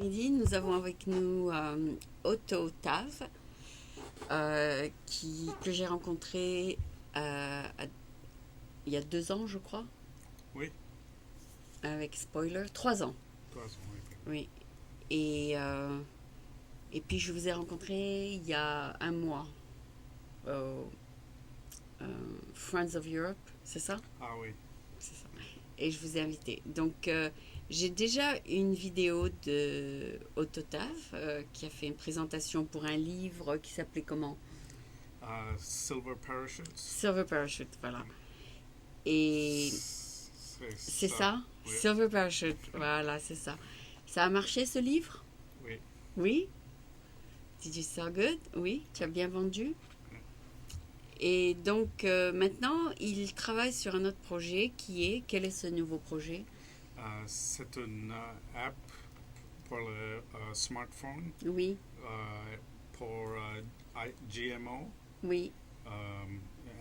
Midi, nous avons avec nous Otto Thav, que j'ai rencontré il y a 2 ans, je crois. Oui. Avec spoiler, 3 ans. 3 ans, oui. Oui. Et puis je vous ai rencontré il y a un mois au Friends of Europe, c'est ça? Ah oui. C'est ça. Et je vous ai invité. Donc j'ai déjà une vidéo de Otto Thav qui a fait une présentation pour un livre qui s'appelait comment? Silver Parachutes. Silver Parachute, voilà. Et c'est ça? Oui. Silver Parachute, voilà, c'est ça. Ça a marché ce livre? Oui. Oui? Did you sell good? Oui, tu as bien vendu? Et donc maintenant, il travaille sur un autre projet quel est ce nouveau projet? C'est une app pour le smartphone Oui, pour GMO. oui,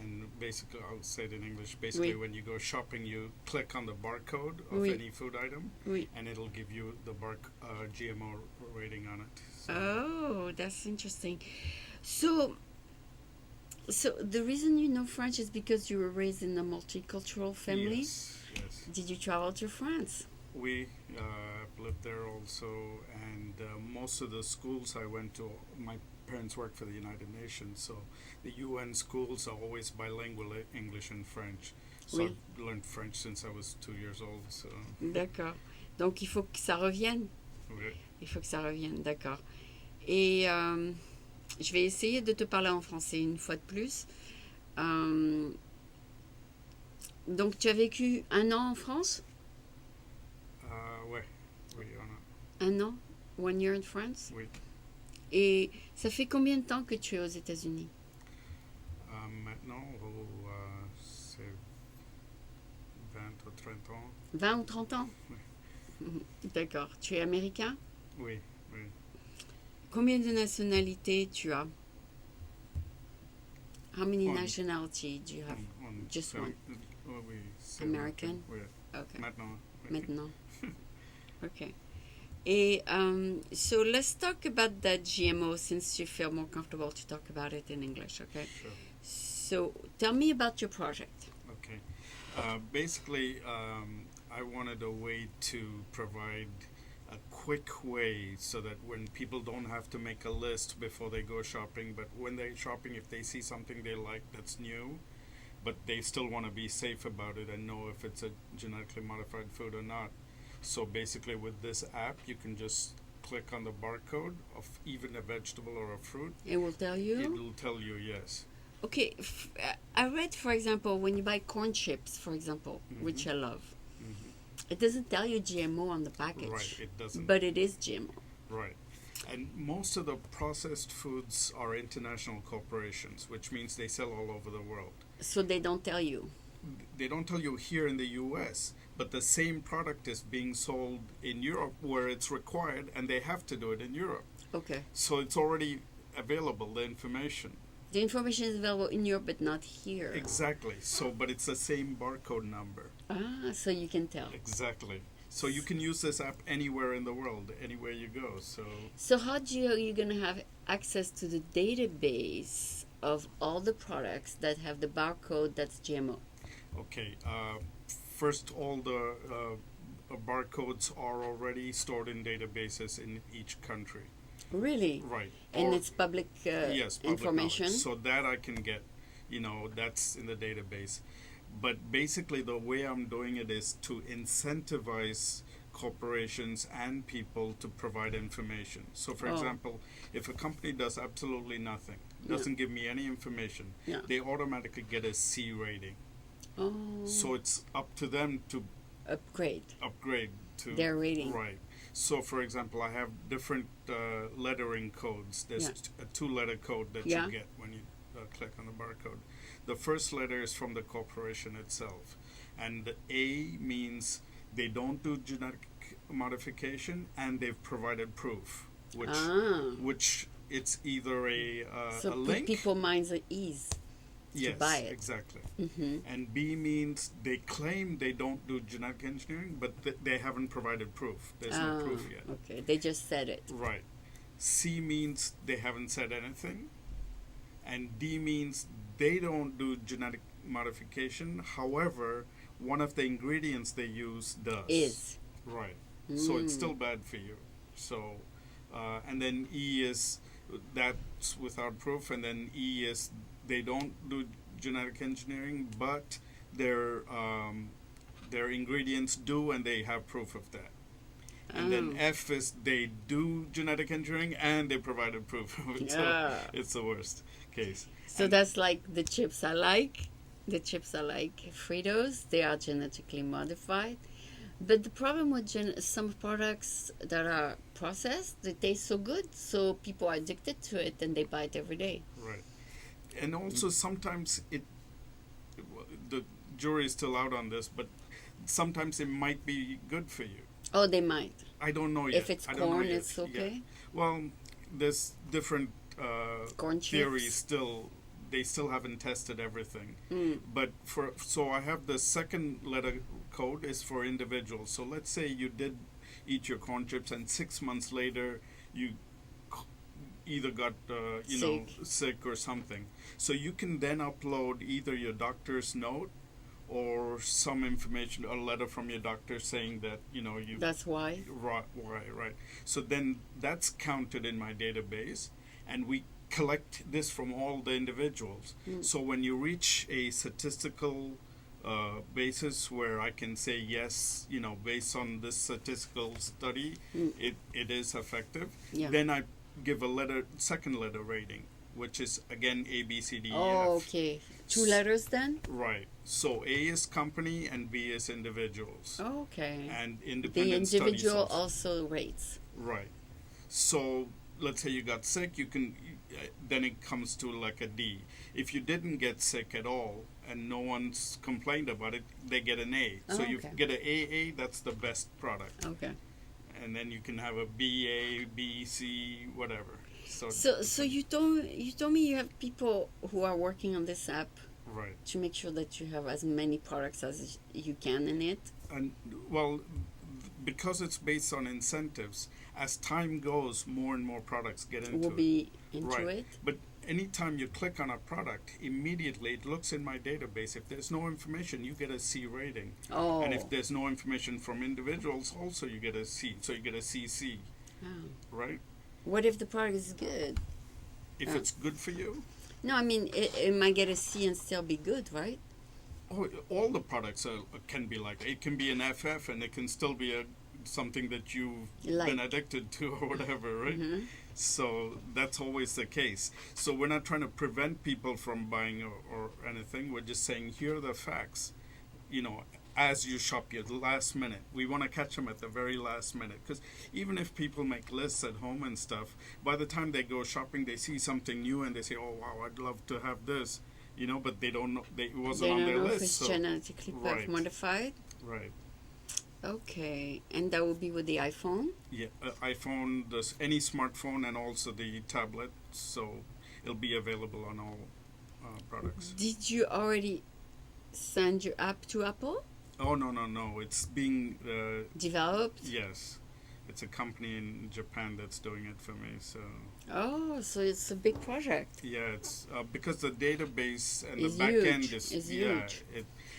And basically, I'll say it in English. Basically, oui, when you go shopping, you click on the barcode of oui, any food item, oui. and it'll give you the GMO rating on it. So, Oh, that's interesting. So, so the reason you know French is because you were raised in a multicultural family? yes, yes. Did you travel to France? We lived there also, and most of the schools I went to, my parents worked for the United Nations, so the UN schools are always bilingual, English and French. So Oui, I've learned French since I was 2 years old. So d'accord. Donc il faut que ça revienne. oui. Il faut que ça revienne, d'accord. Et je vais essayer de te parler en français une fois de plus. Euh, donc tu as vécu 1 an en France? Ouais, oui, Un an? 1 year in France? oui. Et ça fait combien de temps que tu es aux États-Unis? Maintenant, c'est 20 ou 30 ans. 20 ou 30 ans? Oui, D'accord. Tu es américain? oui, oui. Combien de nationalités tu as? How many One. nationalities do you have? Just one. Oui, American? Oui, Okay. maintenant. Oui. Maintenant. Okay. Et so let's talk about that GMO since you feel more comfortable to talk about it in English, okay? Sure. So tell me about your project. Okay. Basically, I wanted a way to provide a quick way so that when people don't have to make a list before they go shopping, but when they're shopping, if they see something they like that's new, but they still want to be safe about it and know if it's a genetically modified food or not. So basically, with this app, you can just click on the barcode of even a vegetable or a fruit. It will tell you? It will tell you yes. Okay, I read, for example, when you buy corn chips, for example, which I love, it doesn't tell you GMO on the package. Right, it doesn't. But it is GMO. Right. And most of the processed foods are international corporations, which means they sell all over the world. So they don't tell you. They don't tell you here in the US, but the same product is being sold in Europe where it's required, and they have to do it in Europe. Okay. So it's already available, the information. The information is available in Europe, but not here. Exactly. So, but it's the same barcode number. Ah, so you can tell. Exactly. So you can use this app anywhere in the world, anywhere you go. So how are you going to have access to the database of all the products that have the barcode that's GMO? Okay. First, all the barcodes are already stored in databases in each country. Really? Right. And it's public yes, public information? knowledge. So that I can get, that's in the database. But basically, the way I'm doing it is to incentivize corporations and people to provide information. So, for example, if a company does absolutely nothing, doesn't give me any information, they automatically get a C rating. Oh. So it's up to them to upgrade to their rating. Right. So, for example, I have different lettering codes. There's a 2-letter code that you get when you click on the barcode. The first letter is from the corporation itself. And the A means they don't do genetic modification and they've provided proof, which it's either so a link. people's minds at ease. to buy Yes, it. exactly. Mm-hmm. And B means they claim they don't do genetic engineering, but they haven't provided proof. There's no Oh, proof yet. okay. They just said it. Right. C means they haven't said anything. And D means they don't do genetic modification. However, one of the ingredients they use does. Is. Right. So it's still Mm. bad for you. So, and then E is that's without proof. And then E is they don't do genetic engineering, but their ingredients do, and they have proof of that. And then Oh. F is they do genetic engineering and they provided proof of it. So Yeah. it's the worst case. So And that's like the chips I like. The chips are like Fritos. They are genetically modified. But the problem with some products that are processed, they taste so good, so people are addicted to it and they buy it every day. right. And also sometimes the jury is still out on this, but sometimes it might be good for you. Oh, they might. I don't know yet. If it's I don't know corn, yet. it's Yeah. okay. Well, there's different Corn theories chips. still. They still haven't tested everything. Mm. But so I have the second letter code is for individuals. So let's say you did eat your corn chips and 6 months later you either got sick or something. So you can then upload either your doctor's note or some information, a letter from your doctor saying that you. That's why. Right. So then that's counted in my database, and we collect this from all the individuals. Mm. So when you reach a statistical basis where I can say yes, based on this statistical study, Mm. it is effective. Yeah. Then I give a second letter rating, which is again A, B, C, D, E, F. Oh, okay. 2 letters then? Right. So A is company and B is individuals. Okay. And The independent studies individual also. also rates. Right. So let's say you got sick, then it comes to like a D. If you didn't get sick at all and no one's complained about it, they get an A. So Oh, you okay. get an AA, that's the best product. Okay. And then you can have a BA, B, C, whatever. So you told me you have people who are working on this app Right. to make sure that you have as many products as you can in it. And well, because it's based on incentives, as time goes, more and more products get into We'll it. be into Right. it. But anytime you click on a product, immediately it looks in my database. If there's no information, you get a C rating. Oh. And if there's no information from individuals, also you get a C. So you get a CC, Oh. right? What if the product is good? If it's good for you. No, I mean it might get a C and still be good, right? Oh, all the products can be like that. It can be an FF and it can still be something that you've been addicted to or whatever, right? Mm-hmm. So that's always the case. So we're not trying to prevent people from buying or anything. We're just saying, here are the facts. As you shop your last minute, we want to catch them at the very last minute. Because even if people make lists at home and stuff, by the time they go shopping, they see something new and they say, "Oh wow, I'd love to have this," but they don't know. It wasn't on They their don't know if list. it's genetically Right. modified. Right. Okay, and that will be with the iPhone. Yeah, iPhone, any smartphone, and also the tablet. So it'll be available on all products. Did you already send your app to Apple? Oh no! It's being Developed? yes, it's a company in Japan that's doing it for me. So Oh, so it's a big project. yeah, it's because the database and It's the back huge. end is It's yeah. huge.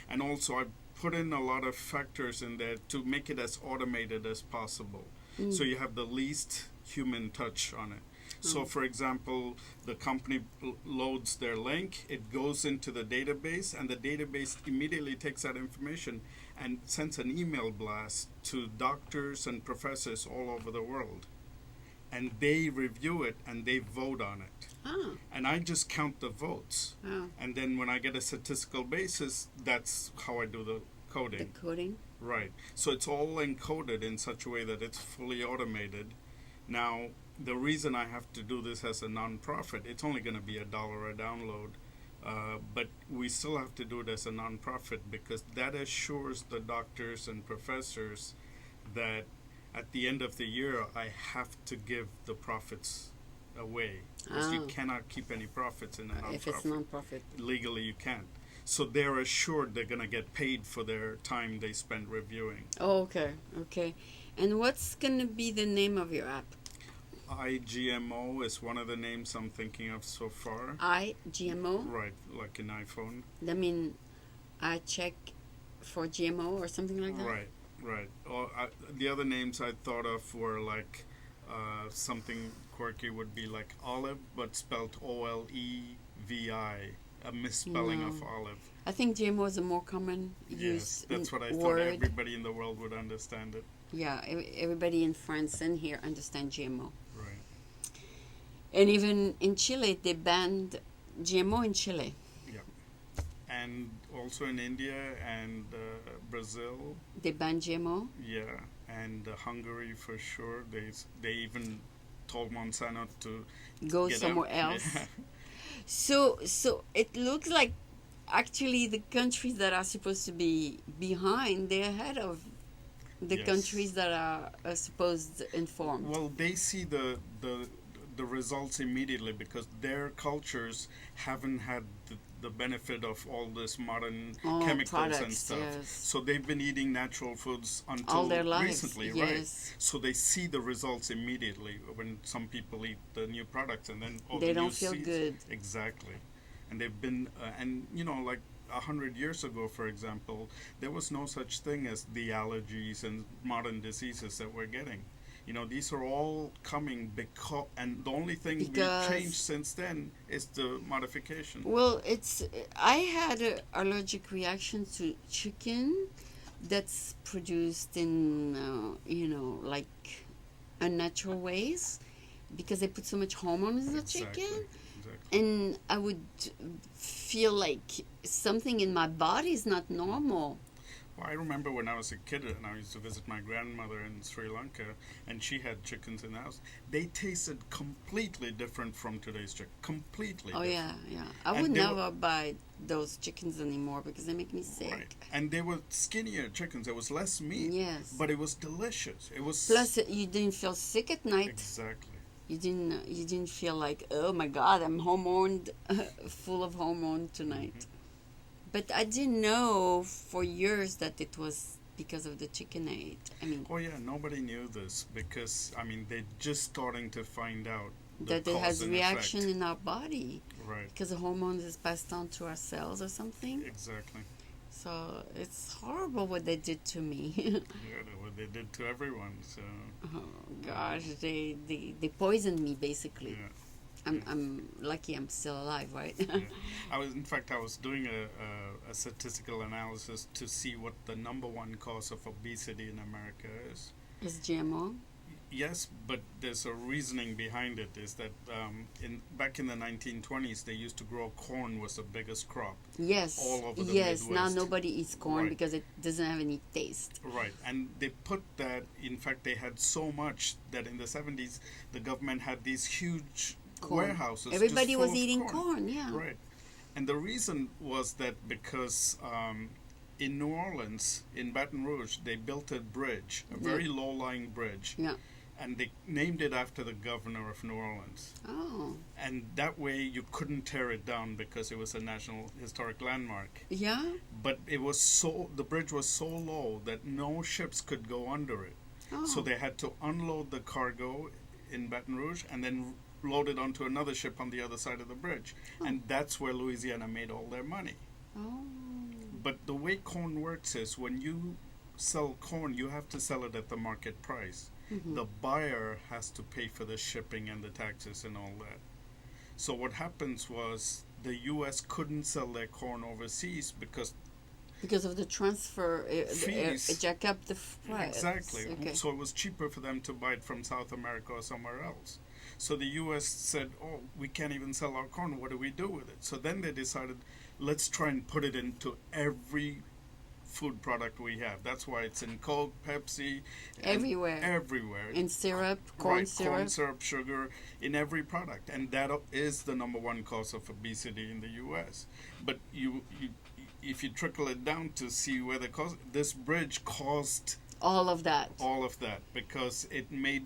And also I put in a lot of factors in there to make it as automated as possible. Mm. So you have the least human touch on it. So, for example, the company loads their link, it goes into the database, and the database immediately takes that information and sends an email blast to doctors and professors all over the world. And they review it and they vote on it. Ah, And I just count the votes. oh, And then when I get a statistical basis, that's how I do the the coding. coding. Right. So it's all encoded in such a way that it's fully automated. Now, the reason I have to do this as a nonprofit, it's only going to be $1 a download, but we still have to do it as a nonprofit because that assures the doctors and professors that at the end of the year I have to give the profits away because you Ah, cannot keep any profits in a if it's non-profit. non-profit. Legally, you can't. So they're assured they're going to get paid for their time they spend reviewing. Oh, okay, okay. And what's gonna be the name of your app? iGMO is one of the names I'm thinking of so far. GMO. Right, like an iPhone. That mean I check for GMO or something like that. Right, right. The other names I thought of were like something quirky would be like olive, but spelled OLEVI, a misspelling of No. olive. I think GMO is a more common Yes, use that's what I thought. word. Everybody in the world would understand it. Yeah, everybody in France and here understand GMO. Right. And even in Chile, they banned GMO in Chile. Yeah. And also in India and Brazil. They banned GMO. Yeah. And Hungary for sure. They even told Monsanto to Go get somewhere out. else. Yeah. So it looks like actually the countries that are supposed to be behind, they're ahead of the Yes. countries that are supposed informed. Well, they see the results immediately because their cultures haven't had the benefit of all this modern All chemicals and products, stuff. yes. So they've been eating natural foods until All their lives, recently, right? yes. So they see the results immediately when some people eat the new products, and then all They the don't new feel seeds. good. Exactly, and they've been and like 100 years ago, for example, there was no such thing as the allergies and modern diseases that we're getting. These are all coming because, and the only thing we've changed since then is the modification. Well, I had an allergic reaction to chicken that's produced in, like unnatural ways because they put so much hormones in the Exactly. chicken. Exactly. And I would feel like something in my body is not normal. Well, I remember when I was a kid and I used to visit my grandmother in Sri Lanka, and she had chickens in the house. They tasted completely different from today's chicken. Completely Oh, different. yeah. I And would they never buy those chickens anymore because they make me sick. Right. And they were skinnier chickens. There was less meat. Yes. But it was delicious. It was Plus, you didn't feel sick at night. exactly. You didn't feel like, oh my God, I'm hormoned, full of hormone tonight. Mm-hmm. But I didn't know for years that it was because of the chicken I ate. I mean, Oh yeah, nobody knew this because they're just starting to find out the that it cause has and reaction effect. in our body Right. because the hormones is passed on to our cells or something. Exactly. So it's horrible what they did to me. Yeah, what they did to everyone. So Oh gosh, they poisoned me basically. yeah. I'm lucky I'm still alive, right? Yeah. I was doing a statistical analysis to see what the number one cause of obesity in America is. It's GMO. Yes, but there's a reasoning behind it. Is that back in the 1920s they used to grow corn was the biggest crop. Yes. All over the yes. Now Midwest. nobody eats corn Right. because it doesn't have any taste. Right, and they put that. In fact, they had so much that in the 70s the government had these huge Corn. warehouses. Everybody just was full of eating corn. Yeah. Right. And the reason was that because in New Orleans, in Baton Rouge, they built a bridge, a very low-lying bridge. Yeah. And they named it after the governor of New Orleans. Oh. And that way you couldn't tear it down because it was a National Historic Landmark. Yeah. But the bridge was so low that no ships could go under it. Oh. So they had to unload the cargo in Baton Rouge and then load it onto another ship on the other side of the bridge. Oh. And that's where Louisiana made all their money. Oh. But the way corn works is when you sell corn, you have to sell it at the market price. Mhm. The buyer has to pay for the shipping and the taxes and all that. So what happens was the U.S. couldn't sell their corn overseas because Because of the transfer, Fees. it jack up the price. exactly. Okay. So it was cheaper for them to buy it from South America or somewhere else. So the U.S. said, "Oh, we can't even sell our corn. What do we do with it?" So then they decided, let's try and put it into every food product we have. That's why it's in Coke, Pepsi, Everywhere. everywhere. In syrup, corn Right, syrup. corn syrup, sugar, in every product, and that is the number one cause of obesity in the U.S. But if you trickle it down to see where the cause, this bridge caused All of that. all of that because it forced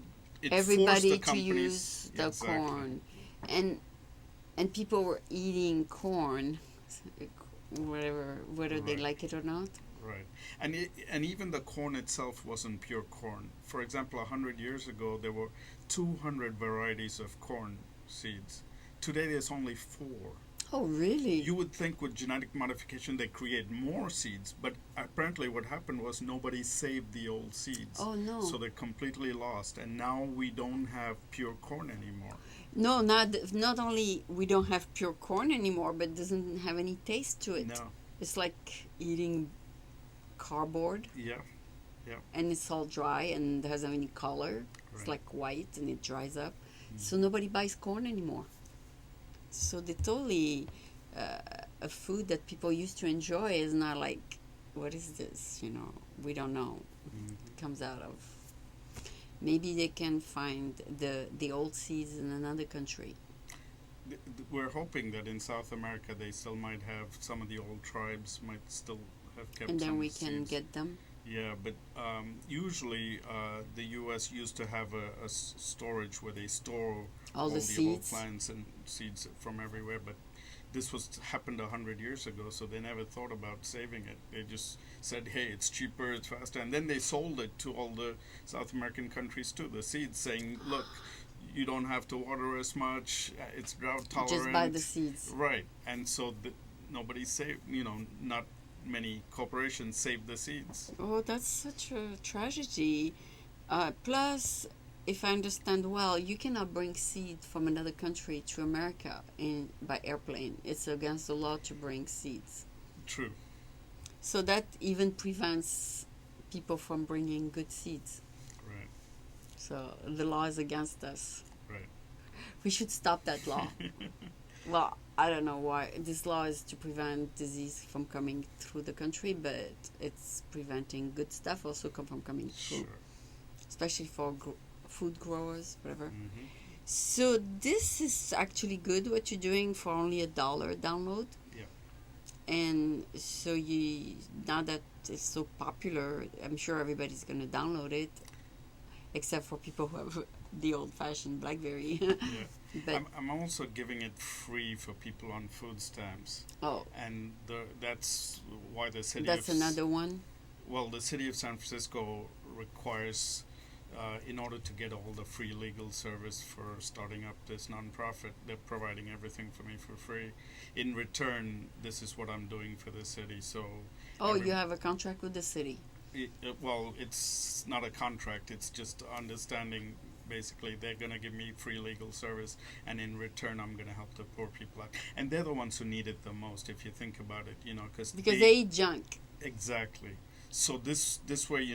Everybody the to companies. use the exactly. corn, and people were eating corn, whether they Right. like it or not. Right, and even the corn itself wasn't pure corn. For example, 100 years ago, there were 200 varieties of corn seeds. Today, there's only four. Oh, really? You would think with genetic modification they create more seeds, but apparently what happened was nobody saved the old seeds, Oh no. so they're completely lost. And now we don't have pure corn anymore. No, not only we don't have pure corn anymore, but it doesn't have any taste to it. No. It's like eating cardboard, Yeah. and it's all dry and doesn't have any color. It's Right. like white and it dries up. Mm. So nobody buys corn anymore. So they totally a food that people used to enjoy is not like, what is this? We don't know. Mhm. It comes out of. Maybe they can find the old seeds in another country. We're hoping that in South America they still might have some of the old tribes might still have kept And then some we can seeds. get them. Yeah, but usually the U.S. used to have a storage where they store All the old seeds. plants and seeds from everywhere. But this happened 100 years ago, so they never thought about saving it. They just said, "Hey, it's cheaper, it's faster," and then they sold it to all the South American countries too. The seeds, saying, "Look, you don't have to water as much. It's drought tolerant." Just buy the seeds. Right, and so nobody saved. Not many corporations saved the seeds. Oh, that's such a tragedy. Plus, if I understand well, you cannot bring seed from another country to America by airplane. It's against the law to bring seeds. True. So that even prevents people from bringing good seeds. Right. So the law is against us. Right. We should stop that law. Well, I don't know why. This law is to prevent disease from coming through the country, but it's preventing good stuff also from coming through, Sure. especially for food growers, whatever. Mm-hmm. So this is actually good what you're doing for only $1 download. Yeah. And so now that it's so popular, I'm sure everybody's going to download it, except for people who have the old-fashioned BlackBerry. Yeah. But I'm also giving it free for people on food stamps, oh, and that's why the city. that's another one. Well, the city of San Francisco requires, in order to get all the free legal service for starting up this nonprofit, they're providing everything for me for free. In return, this is what I'm doing for the city. So. Oh, you have a contract with the city. Well, it's not a contract. It's just understanding. Basically, they're going to give me free legal service, and in return, I'm going to help the poor people out. And they're the ones who need it the most, if you think about it, because they eat junk. Exactly. So this way,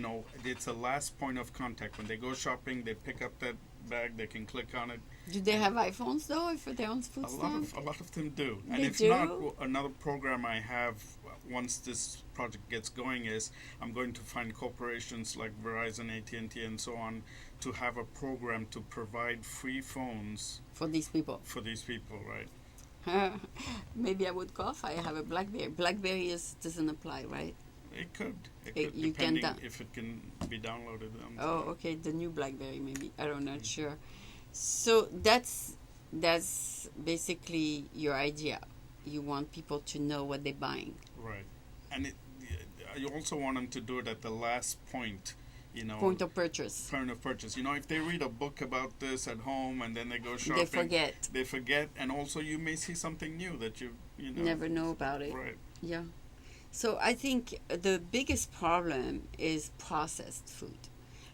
it's a last point of contact. When they go shopping, they pick up that bag, they can click on it. Do they have iPhones though, if they're on food stamp? A lot of them do. And They if do? not, another program I have once this project gets going is I'm going to find corporations like Verizon, AT&T, and so on to have a program to provide free phones For these people. right? Maybe I would qualify. I have a BlackBerry. BlackBerry doesn't apply, right? It could, You can depending if it can be downloaded. Oh, okay. The new BlackBerry, maybe. I'm not sure. So that's basically your idea. You want people to know what they're buying. Right, and you also want them to do it at the last point. Point of purchase. Point of purchase. If they read a book about this at home and then they go shopping, They forget. And also you may see something new that you never know about it. Right. Yeah. So I think the biggest problem is processed food.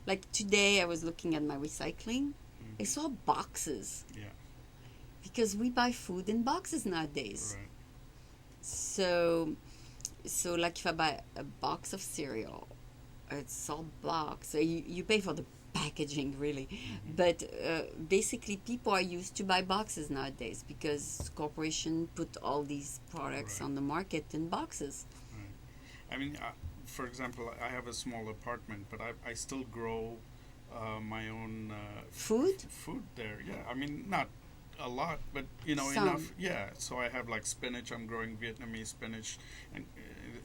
Like today, I was looking at my recycling. Mm-hmm. I saw boxes. Yeah. Because we buy food in boxes nowadays. Right. So like if I buy a box of cereal, it's all box. So you pay for the packaging, really. Mm-hmm. But basically, people are used to buy boxes nowadays because corporations put all these products Right. on the market in boxes. I mean, for example, I have a small apartment, but I still grow my own Food? food there. Yeah, I mean, not a lot, but Some. enough. Yeah. So I have like spinach. I'm growing Vietnamese spinach, and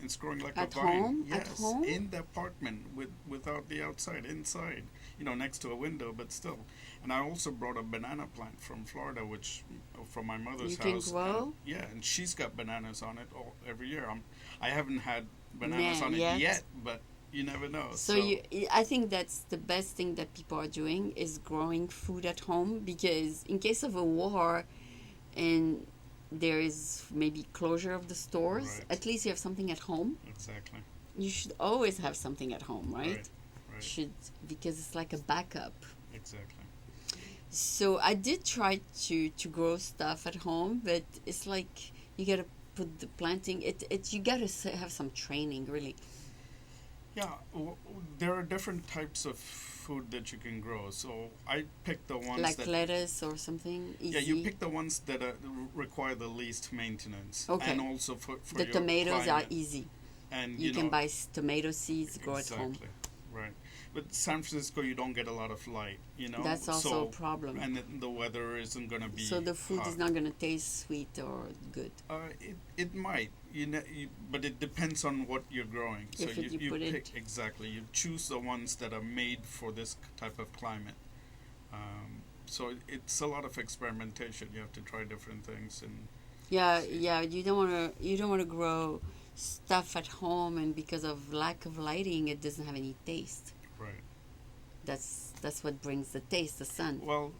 it's growing like a At vine. home? At Yes, home? in the apartment without the outside, inside. Next to a window, but still. And I also brought a banana plant from Florida, which from my You mother's can house, and grow? yeah, and she's got bananas on it every year. I haven't had bananas Nah, on it yet. yet, but you never know. So I think that's the best thing that people are doing is growing food at home because in case of a war and there is maybe closure of the stores, Right, at least you have something at home. exactly. You should always have something at home, right? Right, right, Should because it's like a backup. exactly. So I did try to grow stuff at home, but it's like you gotta put the planting. It you gotta have some training really. Yeah, there are different types of food that you can grow. So I picked the ones Like that lettuce or something easy. yeah, you pick the ones that require the least maintenance, Okay. and also for The your tomatoes are climate. easy. And You can buy tomato seeds, grow at home. exactly right. But San Francisco, you don't get a lot of light, That's also so a problem. and the weather isn't gonna be So the food hot. is not gonna taste sweet or good. It might, but it depends on what you're growing. So If you you put pick it- exactly. You choose the ones that are made for this type of climate. So it's a lot of experimentation. You have to try different things, and Yeah, yeah. You don't wanna grow stuff at home, and because of lack of lighting, it doesn't have any taste. right. That's what brings the taste, the sun. Well,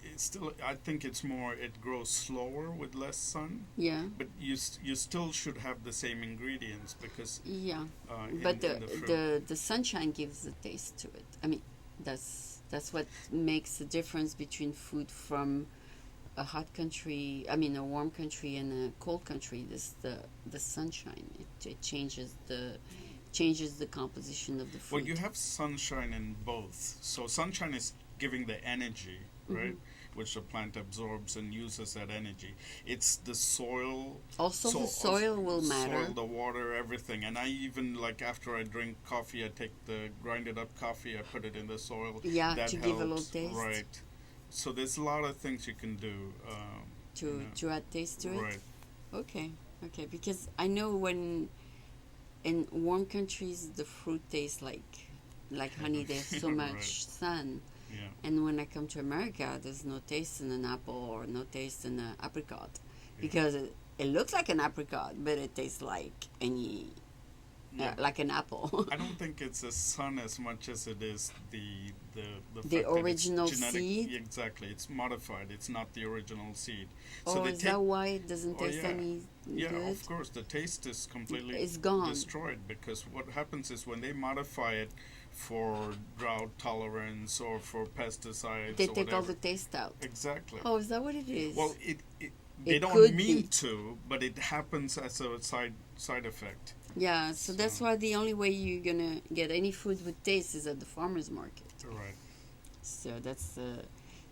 it's still. I think it's more. It grows slower with less sun, Yeah, but you still should have the same ingredients because yeah. in, But in the fruit. the sunshine gives the taste to it. I mean, that's what makes the difference between food from a hot country. I mean, a warm country and a cold country. This the sunshine. It changes the composition of the fruit. Well, you have sunshine in both. So sunshine is giving the energy, right? Which the plant absorbs and uses that energy. It's the soil. Also, the soil will matter. Soil, the water, everything. And I even like after I drink coffee, I take the grinded up coffee, I put it in the soil. Yeah, That to helps, give a little taste. right? So there's a lot of things you can do. To add taste to it. Right. Okay, because I know when in warm countries the fruit tastes like honey. There's so much Right. sun, Yeah. and when I come to America, there's no taste in an apple or no taste in an apricot, Yeah. because it looks like an apricot, but it tastes like Yeah. like an apple. I don't think it's the sun as much as it is the The fact that it's original genetic, seed? Exactly, it's modified. It's not the original seed. Oh, they is that why it doesn't Oh, taste yeah. any Yeah, good? of course, the taste is completely It's gone. destroyed because what happens is when they modify it for drought tolerance or for pesticides They or take all whatever. the taste out. Exactly. Oh, is that what it is? Well, they It don't could mean be. to, but it happens as a side effect. Yeah, so that's So- why the only way you're gonna get any food with taste is at the farmer's market. Right. So that's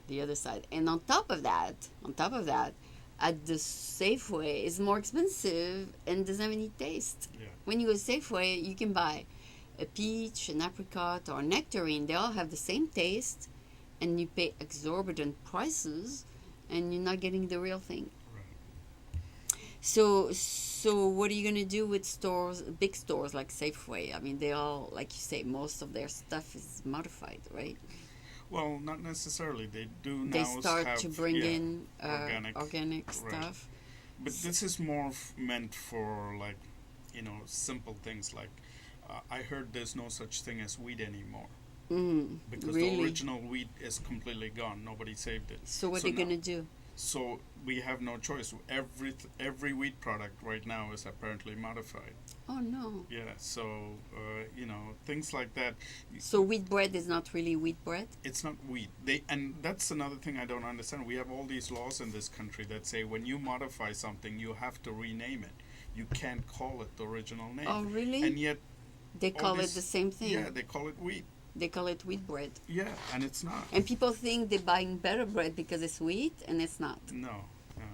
the other side. And on top of that, at the Safeway is more expensive and doesn't have any taste. Yeah. When you go to Safeway, you can buy a peach, an apricot, or a nectarine. They all have the same taste, and you pay exorbitant prices, and you're not getting the real thing. Right. So what are you gonna do with stores, big stores like Safeway? I mean, they all, like you say, most of their stuff is modified, right? Well, not necessarily. They do now They start have, to bring yeah, in organic Right. stuff. But this is more meant for like, simple things like. I heard there's no such thing as wheat anymore because the Really? original wheat is completely gone. Nobody saved it. So what So are they now- gonna do? So we have no choice. Every wheat product right now is apparently modified. Oh no! Yeah. So things like that. So wheat bread is not really wheat bread. It's not wheat. And that's another thing I don't understand. We have all these laws in this country that say when you modify something, you have to rename it. You can't call it the original name. Oh really? And yet, They all call it this- the same thing. yeah, they call it wheat. They call it wheat bread. Yeah, and it's not. And people think they're buying better bread because it's wheat, and it's not. No,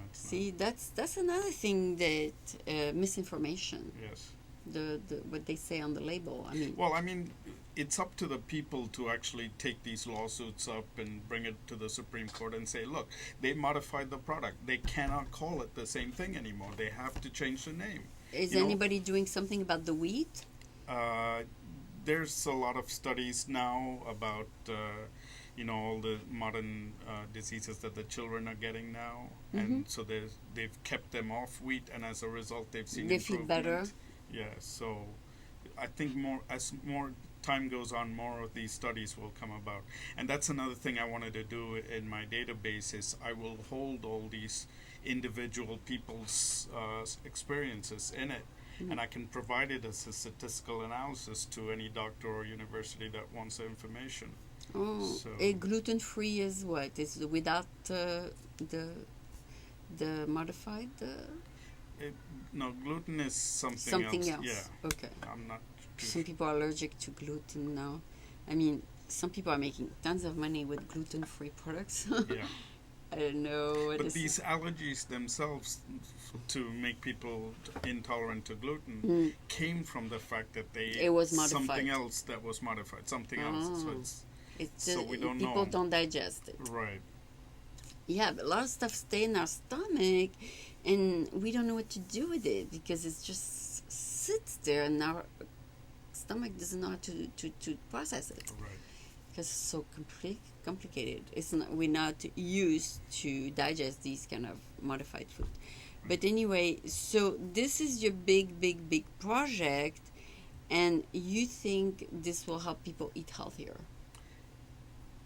it's See, that's another thing that misinformation. not. Yes. The what they say on the label. I mean, Well, I mean, it's up to the people to actually take these lawsuits up and bring it to the Supreme Court and say, look, they modified the product. They cannot call it the same thing anymore. They have to change the name. Is You know, anybody doing something about the wheat? uh, there's a lot of studies now about all the modern diseases that the children are getting now, and so they've kept them off wheat, and as a result, they've seen They feel improvement. better. Yeah, so I think more time goes on, more of these studies will come about, and that's another thing I wanted to do in my database is I will hold all these individual people's experiences in it, and I can provide it as a statistical analysis to any doctor or university that wants the information. Oh, So a gluten free is what? Is without the modified it, no, gluten is something, something else. else? Yeah, Okay. I'm not too Some people are allergic to gluten now. I mean, some people are making tons of money with gluten free products. yeah. I don't know what But is. these allergies themselves to make people intolerant to gluten Mm, came from the fact that they it was something modified. else that was modified, something else. So Oh, it's it's so we don't people know. don't digest it. Right. Yeah, but a lot of stuff stay in our stomach, and we don't know what to do with it because it just sits there, and our stomach doesn't know how to process it Right. because it's so complicated. It's not, we're not used to digest these kind of modified food. But anyway, so this is your big project, and you think this will help people eat healthier?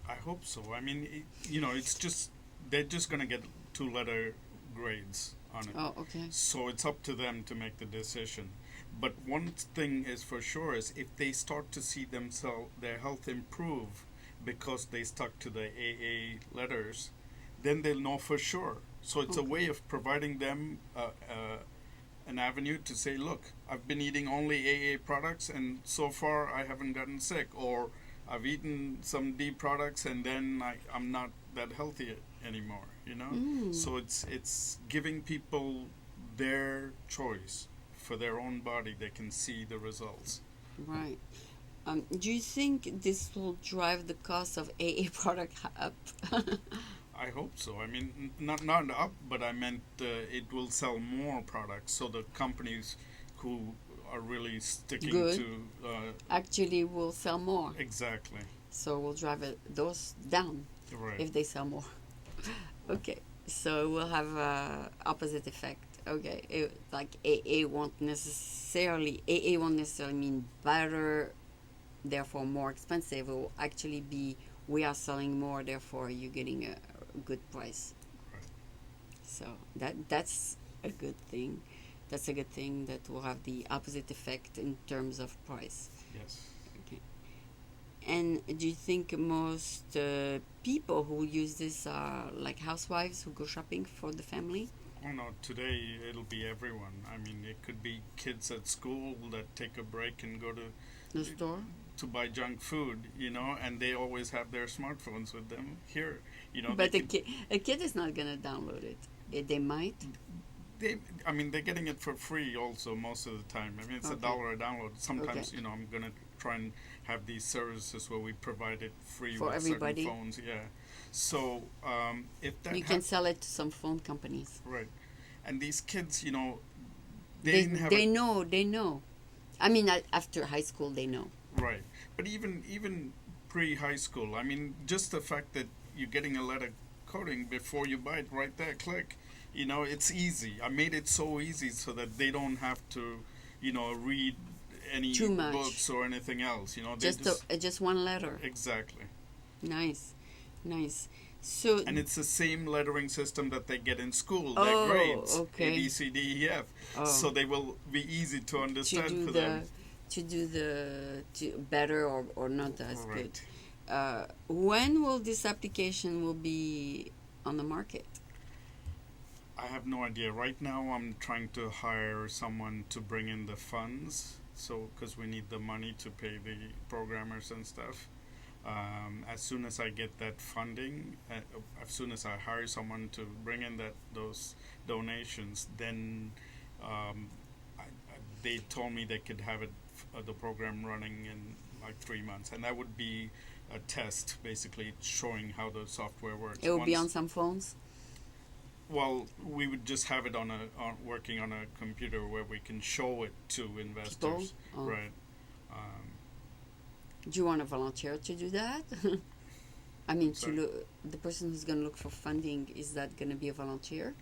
I hope so. I mean, it's just they're just gonna get 2-letter grades on it. Oh, okay. So it's up to them to make the decision. But one thing is for sure is if they start to see their health improve because they stuck to the AA letters, then they'll know for sure. So it's a Okay. way of providing them an avenue to say, look, I've been eating only AA products and so far I haven't gotten sick, or I've eaten some D products and then I'm not that healthy anymore, Mm, So it's giving people their choice for their own body. They can see the results. right. Do you think this will drive the cost of AA product up? I hope so. I mean, not up, but I meant it will sell more products. So the companies who are really sticking Good. to Actually, will sell more. exactly So we'll drive those down right. if they sell more. Okay, so we'll have opposite effect. Okay, like AA won't necessarily mean better, therefore more expensive. It will actually be we are selling more, therefore you're getting a good price. Right. So that's a good thing. That's a good thing that will have the opposite effect in terms of price. Yes. Okay. And do you think most people who use this are like housewives who go shopping for the family? Oh no, today it'll be everyone. I mean, it could be kids at school that take a break and go The store? to buy junk food, and they always have their smartphones with them here. But they can, a kid is not going to download it. They might. I mean, they're getting it for free also most of the time. I mean, it's Okay. $1 a download. Sometimes, Okay. I'm gonna try and have these services where we provide it free For with everybody. certain phones. Yeah. So if that You can sell it to some phone companies. right, and these kids, they They, didn't have they know. They know. I mean, after high school, they know. right, but even pre-high school, I mean, just the fact that you're getting a letter coding before you buy it, right there, click. It's easy. I made it so easy so that they don't have to, read any Too much. books or anything else. They Just one letter. exactly. Nice. So And it's the same lettering system that they get in school. Oh, Their grades, okay. A, B, C, D, E, F. Oh. So they will be easy to understand to for do them. to better or not as Right. good. When will this application will be on the market? I have no idea. Right now, I'm trying to hire someone to bring in the funds. So, because we need the money to pay the programmers and stuff. As soon as I get that funding, as soon as I hire someone to bring in those donations, then they told me they could have the program running in like 3 months, and that would be a test, basically showing how the software works. It will be on some phones. Well, we would just have it on working on a computer where we can show it to investors, Oh. right? Do you want a volunteer to do that? I mean, Sorry? the person who's going to look for funding, is that going to be a volunteer?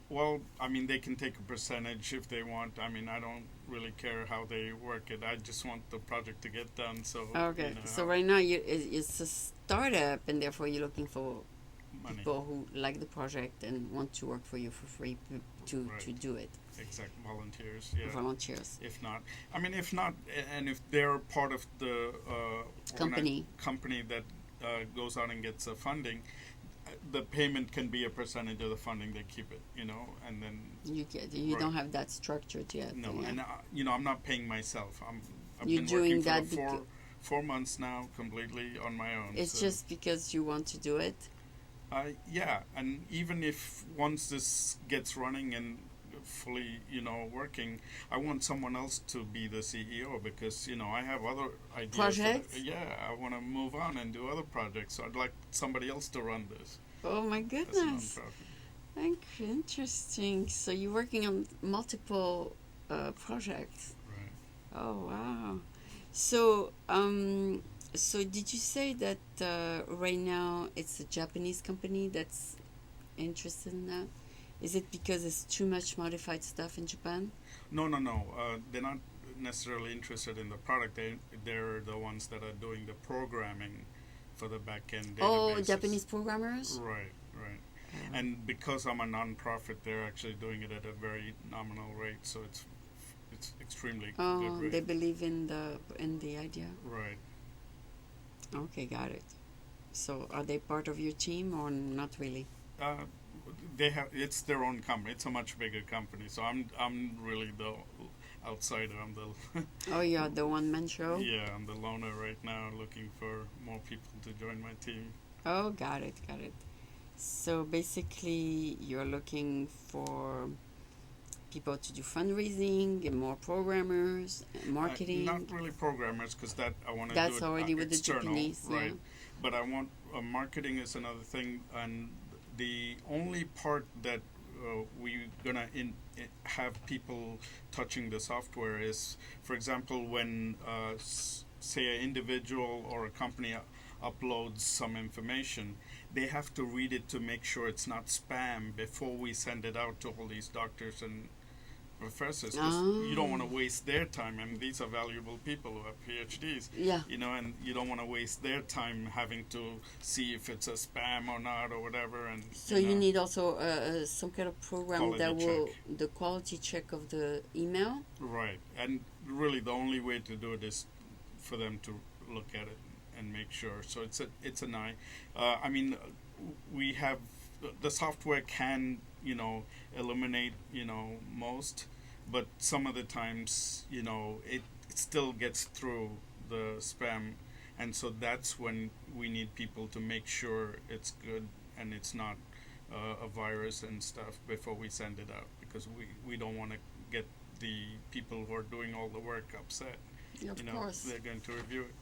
Well, I mean, they can take a percentage if they want. I mean, I don't really care how they work it. I just want the project to get done. So Okay. you know, So right now it's a startup, and therefore you're looking for money. people who like the project and want to work for you for free to Right. do it. Exact volunteers, yeah. Volunteers. If not, I mean, if not, and if they're part of the company that goes out and gets funding, the payment can be a percentage of the funding. They keep it, you know, and then You Right. don't have that structured yet. no, yeah. and you know, I'm not paying myself. I've You're been doing working for that 4 months now, completely on my own. It's so. just because you want to do it. Yeah, and even if once this gets running and fully, you know, working, I want someone else to be the CEO because, you know, I have other ideas. Projects? I want to move on and do other projects. So I'd like somebody else to run this. Oh my As a goodness. nonprofit. Interesting. So you're working on multiple projects. Right. Oh wow. So so did you say that right now it's a Japanese company that's interested in that? Is it because it's too much modified stuff in Japan? No. They're not necessarily interested in the product. They're the ones that are doing the programming for the back-end databases. Oh, Japanese programmers? Right. And because I'm a non-profit, they're actually doing it at a very nominal rate, so it's extremely good rate. They believe in the idea. Right. Okay, got it. So are they part of your team or not really? It's their own company. It's a much bigger company, so I'm really the outsider. I'm the Oh, you're the one-man show? yeah, I'm the loner right now, looking for more people to join my team. Oh, got it. So basically, you're looking for people to do fundraising and more programmers, marketing. Not really programmers, because that I want to do That's it already with the external, Japanese, right? yeah. But I want marketing is another thing, and the only part that we're gonna have people touching the software is, for example, when say an individual or a company uploads some information, they have to read it to make sure it's not spam before we send it out to all these doctors and professors, because you don't want to waste their time. I mean, these are valuable people who have PhDs, Yeah. you know, and you don't want to waste their time having to see if it's a spam or not or whatever. And So you need also some kind of program Quality that will check. the quality check of the email. Right, and really the only way to do it is for them to look at it and make sure. So it's an eye. I mean, we have the software can, you know, eliminate, you know, most, but some of the times, you know, it still gets through the spam, and so that's when we need people to make sure it's good and it's not a virus and stuff before we send it out, because we don't want to get the people who are doing all the work upset. Of You know, course. they're going to review it,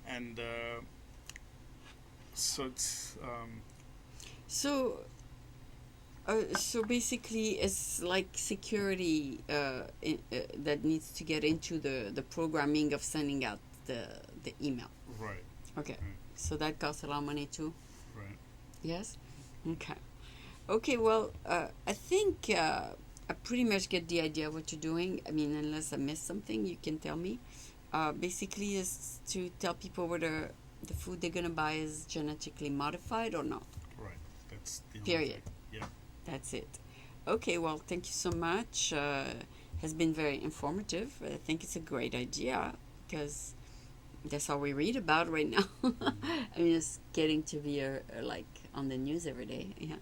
and so it's So so basically, it's like security that needs to get into the programming of sending out the email. right, Okay. Right. So that costs a lot of money too. right. Yes. Okay. Well, I think I pretty much get the idea of what you're doing. I mean, unless I missed something, you can tell me. Basically, is to tell people whether the food they're gonna buy is genetically modified or not. Right. That's the only Period. thing. Yeah. That's it. Okay. Well, thank you so much. Has been very informative. I think it's a great idea because that's all we read about right now. I mean, it's getting to be like on the news every day. Yeah.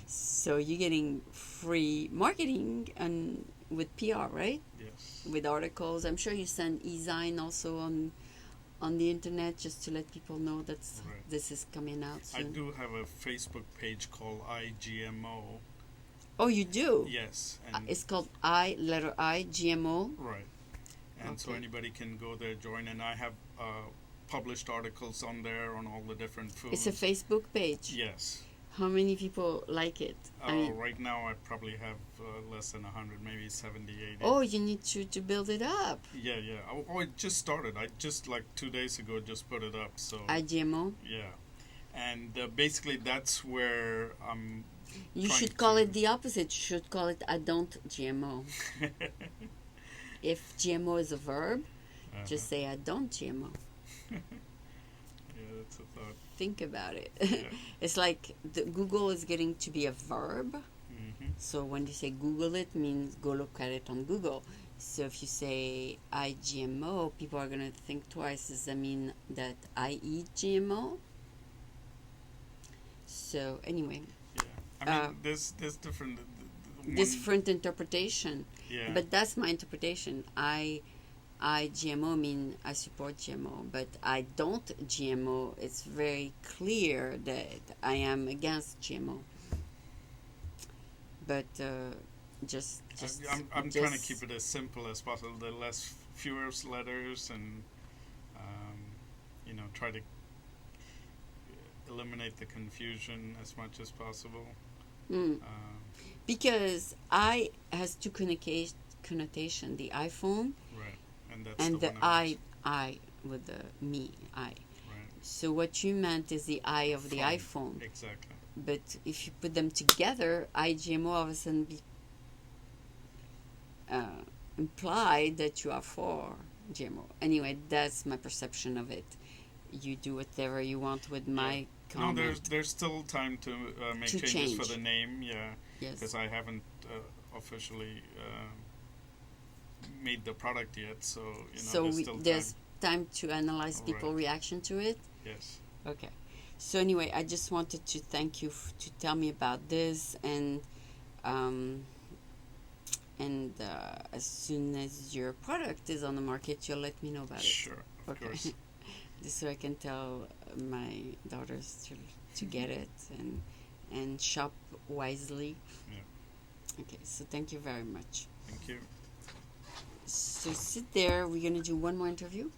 So you're getting free marketing and with PR, right? Yes. With articles. I'm sure you send e-zine also on the internet just to let people know that Right. this is coming out I soon. do have a Facebook page called IGMO. Oh, you do? Yes, and It's called letter I, GMO. right, and so Okay. anybody can go there, join, and I have published articles on there on all the different foods. It's a Facebook page. Yes. How many people like it? Right now I probably have less than 100, maybe 70, 80. Oh, you need to build it up. Yeah. Oh, it just started. I just like 2 days ago just put it up. So GMO. yeah, and basically that's where I'm. You should call it the opposite. You should call it I don't GMO. If GMO is a verb, just say I don't GMO. Yeah, that's a thought. Think about it. Yeah. It's like Google is getting to be a verb. Mm-hmm. So when you say Google it, means go look at it on Google. So if you say I GMO, people are going to think twice. Does that mean that I eat GMO? So anyway. Yeah. I mean, there's different... different interpretation. Yeah. But that's my interpretation. I GMO mean I support GMO, but I don't GMO. It's very clear that I am against GMO. But I'm trying to keep it as simple as possible. The fewer letters, and try to eliminate the confusion as much as possible. Because I has two connotation: the iPhone, right, and that's and the one I with the me I. Right. So what you meant is the I of the iPhone. Exactly. But if you put them together, IGMO all of a sudden imply that you are for GMO. Anyway, that's my perception of it. You do whatever you want with my comment. No, there's still time to make changes for the name. Yeah. Yes. Because I haven't officially made the product yet, so there's time to analyze people's reaction to it. Yes. Okay. So anyway, I just wanted to thank you to tell me about this, and as soon as your product is on the market, you'll let me know about it. Sure. Of course. Just so I can tell my daughters to get it and shop wisely. Yeah. Okay, so thank you very much. Thank you. So sit there. We're going to do one more interview.